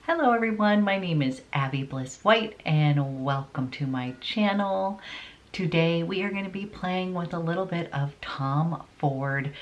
Hello everyone, my name is Abby Bliss White and welcome to my channel. Today we are going to be playing with a little bit of Tom Ford.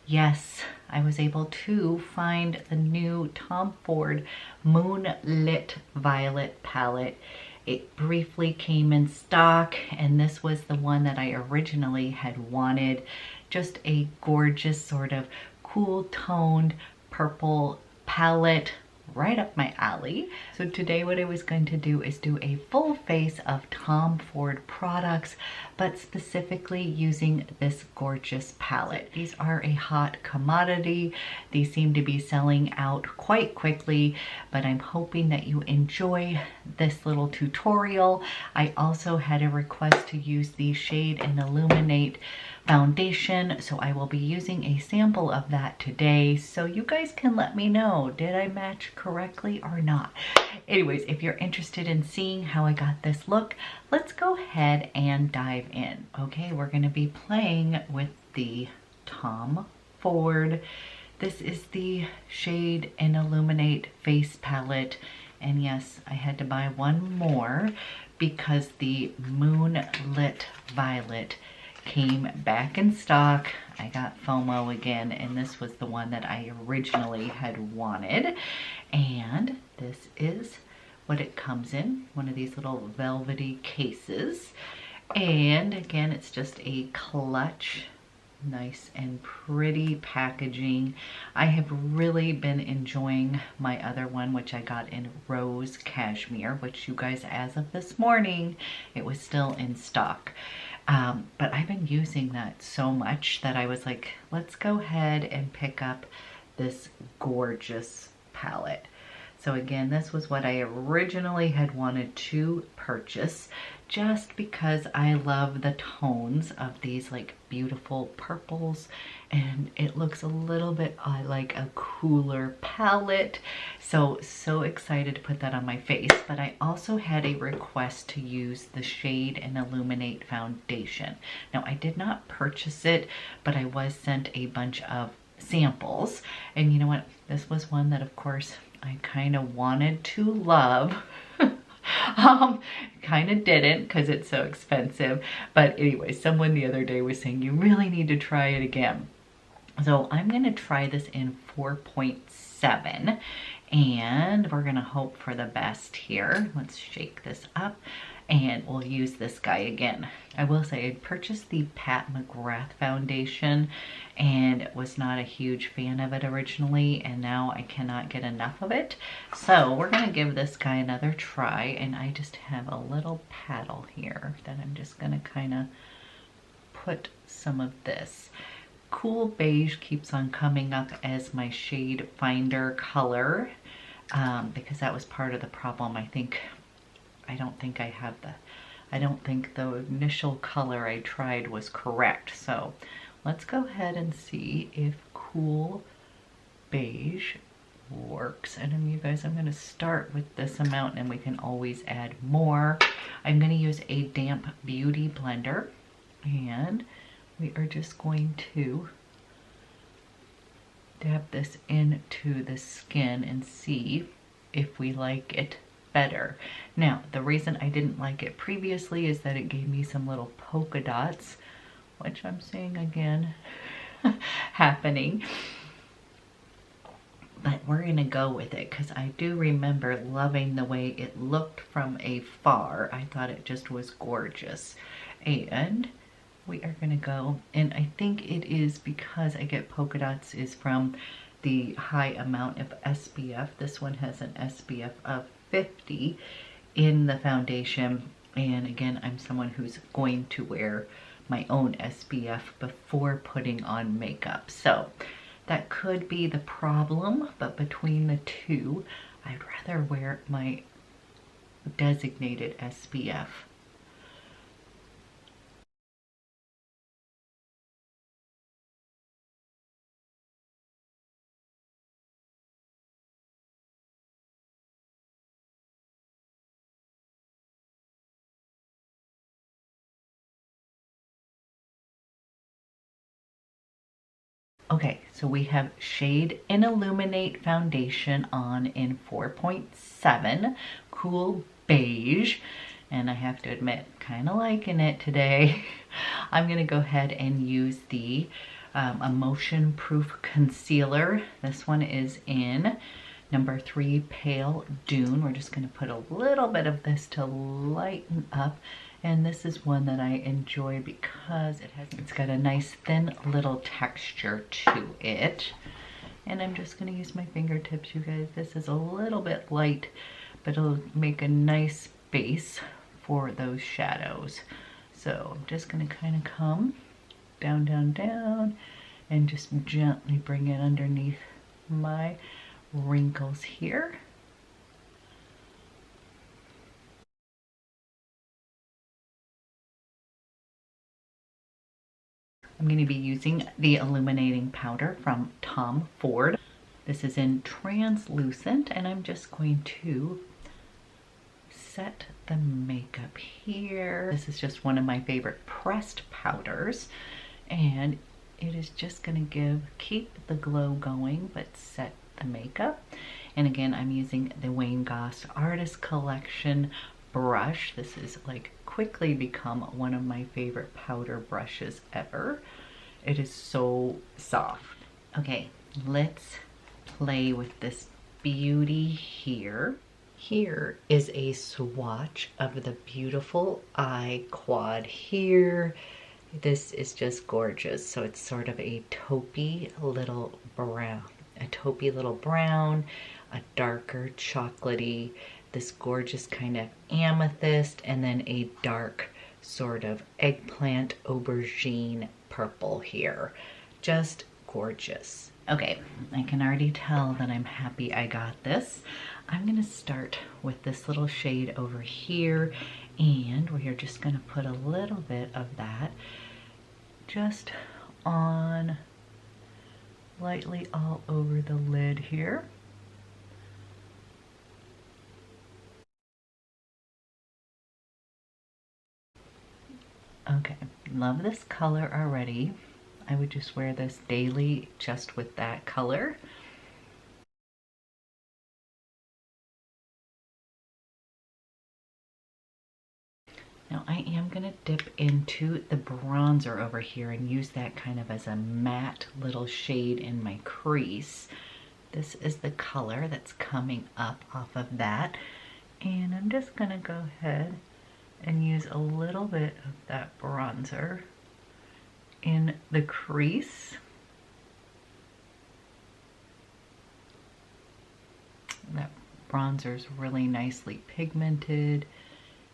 Yes, I was able to find the new Tom Ford Moonlit Violet palette. It briefly came in stock and this was the one that I originally had wanted. Just a gorgeous sort of cool toned purple palette, right up my alley. So today what I was going to do is do a full face of Tom Ford products, but specifically using this gorgeous palette. These are a hot commodity. These seem to be selling out quite quickly, but I'm hoping that you enjoy this little tutorial. I also had a request to use the Shade and Illuminate foundation, so I will be using a sample of that today, so you guys can let me know, did I match correctly or not? Anyways, if you're interested in seeing how I got this look, let's go ahead and dive in. Okay, we're going to be playing with the Tom Ford. This is the Shade and Illuminate face palette, and yes, I had to buy one more because the Moonlit Violet came back in stock. I got FOMO again, and this was the one that I originally had wanted. And this is what it comes in, one of these little velvety cases. And again, it's just a clutch. Nice and pretty packaging. I have really been enjoying my other one, which I got in Rose Cashmere, which you guys, as of this morning, it was still in stock. But I've been using that so much that I was like, let's go ahead and pick up this gorgeous palette. So again, this was what I originally had wanted to purchase just because I love the tones of these like beautiful purples, and it looks a little bit like a cooler palette. So excited to put that on my face. But I also had a request to use the Shade and Illuminate foundation. Now I did not purchase it, but I was sent a bunch of samples, and you know what, this was one that of course I kind of wanted to love. Kind of didn't because it's so expensive, but anyway, someone the other day was saying you really need to try it again. So I'm going to try this in 4.7 and we're going to hope for the best here. Let's shake this up and we'll use this guy again. I will say I purchased the Pat McGrath foundation and was not a huge fan of it originally, and now I cannot get enough of it. So we're gonna give this guy another try, and I just have a little paddle here that I'm just gonna kind of put some of this. Cool Beige keeps on coming up as my shade finder color because that was part of the problem. I don't think the initial color I tried was correct. So let's go ahead and see if Cool Beige works. And you guys, I'm going to start with this amount and we can always add more. I'm going to use a damp beauty blender and we are just going to dab this into the skin and see if we like it better. Now, the reason I didn't like it previously is that it gave me some little polka dots, which I'm seeing again happening. But we're gonna go with it because I do remember loving the way it looked from afar. I thought it just was gorgeous. And we are gonna go, and I think it is because I get polka dots is from the high amount of SPF. This one has an SPF of 50 in the foundation, and again, I'm someone who's going to wear my own SPF before putting on makeup, so that could be the problem. But between the two, I'd rather wear my designated SPF. Okay, so we have Shade and Illuminate foundation on in 4.7, cool beige. And I have to admit, kind of liking it today. I'm gonna go ahead and use the Emotion Proof Concealer. This one is in number 3 Pale Dune. We're just gonna put a little bit of this to lighten up. And this is one that I enjoy because it's got a nice thin little texture to it. And I'm just gonna use my fingertips, you guys. This is a little bit light, but it'll make a nice base for those shadows. So I'm just gonna kind of come down, down, down, and just gently bring it underneath my wrinkles here. I'm going to be using the illuminating powder from Tom Ford. This is in translucent, and I'm just going to set the makeup here. This is just one of my favorite pressed powders, and it is just going to keep the glow going but set the makeup. And again, I'm using the Wayne Goss Artist Collection brush. This is like quickly become one of my favorite powder brushes ever. It is so soft. Okay, let's play with this beauty here. Here is a swatch of the beautiful eye quad here. This is just gorgeous. So it's sort of a taupey little brown, a darker chocolatey, this gorgeous kind of amethyst, and then a dark sort of eggplant aubergine purple here. Just gorgeous. Okay, I can already tell that I'm happy I got this. I'm gonna start with this little shade over here, and we're just gonna put a little bit of that just on lightly all over the lid here. Okay, love this color already. I would just wear this daily just with that color. Now I am gonna dip into the bronzer over here and use that kind of as a matte little shade in my crease. This is the color that's coming up off of that. And I'm just gonna go ahead and use a little bit of that bronzer in the crease. That bronzer is really nicely pigmented.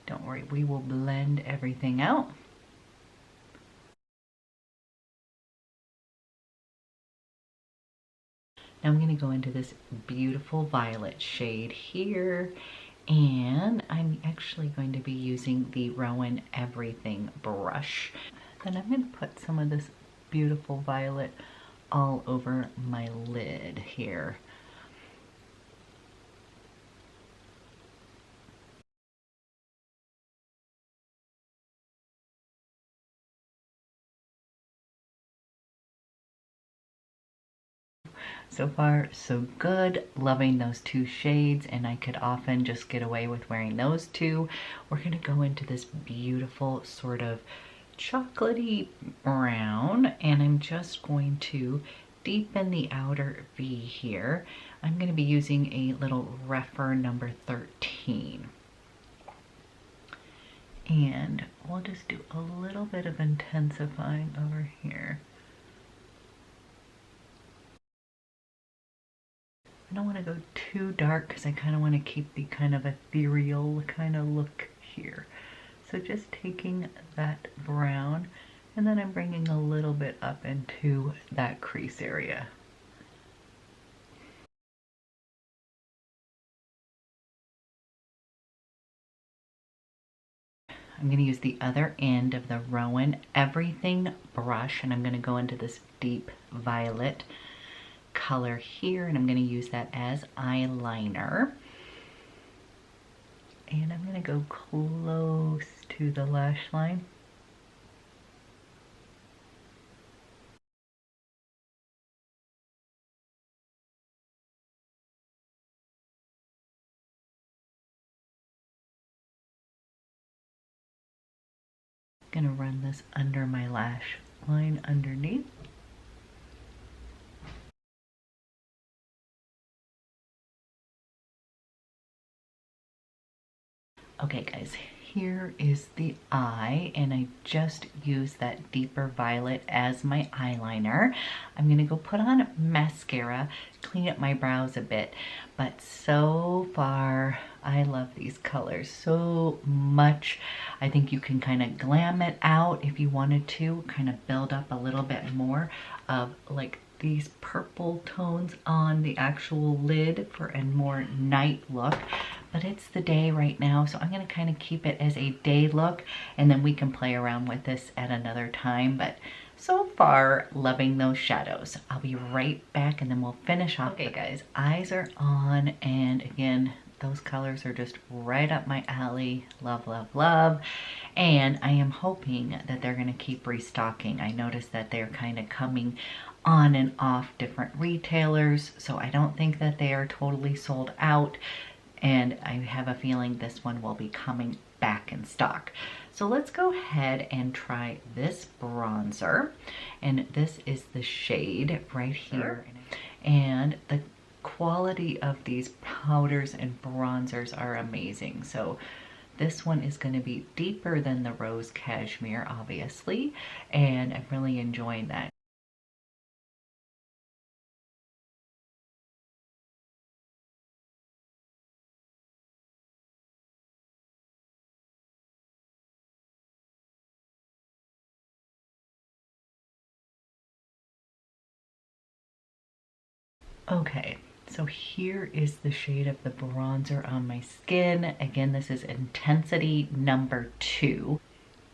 Don't worry, we will blend everything out. Now I'm going to go into this beautiful violet shade here, and I'm actually going to be using the Rowan Everything brush. Then I'm going to put some of this beautiful violet all over my lid here. So far, so good. Loving those two shades, and I could often just get away with wearing those two. We're gonna go into this beautiful sort of chocolatey brown, and I'm just going to deepen the outer V here. I'm gonna be using a little Refer number 13. And we'll just do a little bit of intensifying over here. I don't want to go too dark because I kind of want to keep the kind of ethereal kind of look here. So just taking that brown, and then I'm bringing a little bit up into that crease area. I'm going to use the other end of the Rowan Everything brush, and I'm going to go into this deep violet color here, and I'm going to use that as eyeliner. And I'm going to go close to the lash line. Gonna run this under my lash line underneath. Okay guys, here is the eye, and I just used that deeper violet as my eyeliner. I'm gonna go put on mascara, clean up my brows a bit, but so far I love these colors so much. I think you can kind of glam it out if you wanted to, kind of build up a little bit more of like these purple tones on the actual lid for a more night look. But it's the day right now, so I'm gonna kind of keep it as a day look, and then we can play around with this at another time. But so far, loving those shadows. I'll be right back and then we'll finish off. Okay guys, eyes are on, and again, those colors are just right up my alley. Love, love, love. And I am hoping that they're gonna keep restocking. I noticed that they're kind of coming on and off different retailers, so I don't think that they are totally sold out. And I have a feeling this one will be coming back in stock. So let's go ahead and try this bronzer. And this is the shade right here. And the quality of these powders and bronzers are amazing. So this one is going to be deeper than the Rose Cashmere, obviously. And I'm really enjoying that. Okay, so here is the shade of the bronzer on my skin. Again, this is Intensity number 2,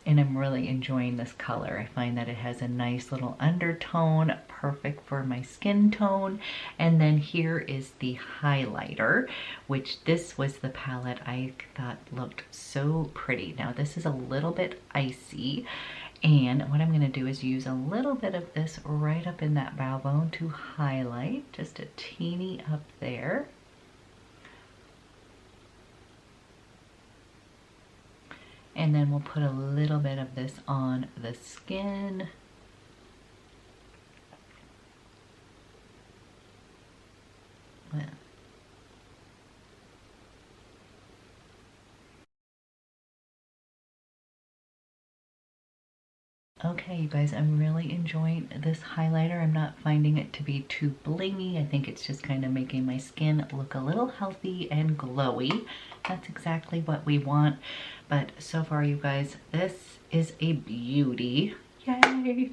and I'm really enjoying this color. I find that it has a nice little undertone, perfect for my skin tone. And then here is the highlighter, which this was the palette I thought looked so pretty. Now this is a little bit icy, and what I'm going to do is use a little bit of this right up in that brow bone to highlight, just a teeny up there. And then we'll put a little bit of this on the skin. Yeah. Okay, you guys, I'm really enjoying this highlighter. I'm not finding it to be too blingy. I think it's just kind of making my skin look a little healthy and glowy. That's exactly what we want. But so far, you guys, this is a beauty. Yay!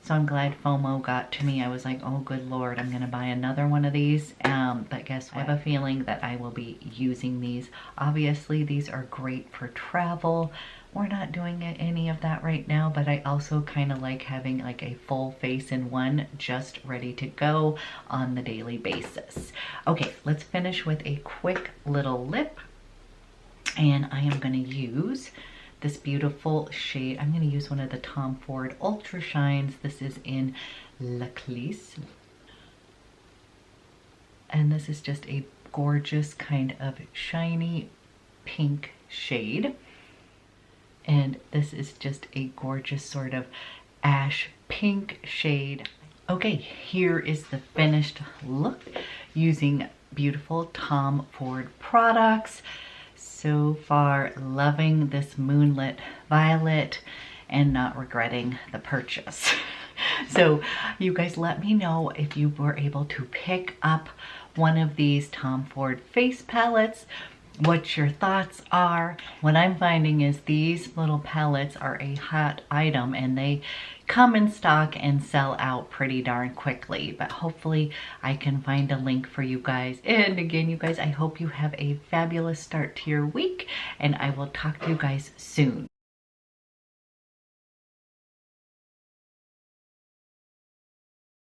So I'm glad FOMO got to me. I was like, oh, good Lord, I'm gonna buy another one of these. But guess what? I have a feeling that I will be using these. Obviously, these are great for travel. We're not doing any of that right now, but I also kind of like having like a full face in one, just ready to go on the daily basis. Okay, let's finish with a quick little lip. And I am gonna use this beautiful shade. I'm gonna use one of the Tom Ford Ultra Shines. This is in L'Eclisse. And this is just a gorgeous kind of shiny pink shade. And this is just a gorgeous sort of ash pink shade. Okay, here is the finished look using beautiful Tom Ford products. So far, loving this Moonlit Violet and not regretting the purchase. So you guys let me know if you were able to pick up one of these Tom Ford face palettes, what your thoughts are. What I'm finding is these little palettes are a hot item, and they come in stock and sell out pretty darn quickly. But hopefully I can find a link for you guys. And again, you guys, I hope you have a fabulous start to your week, and I will talk to you guys soon.